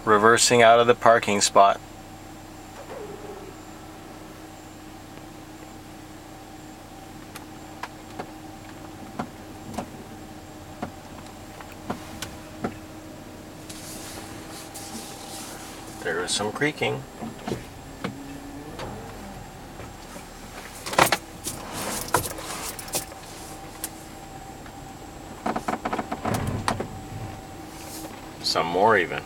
reversing out of the parking spot. There is some creaking. Some more even.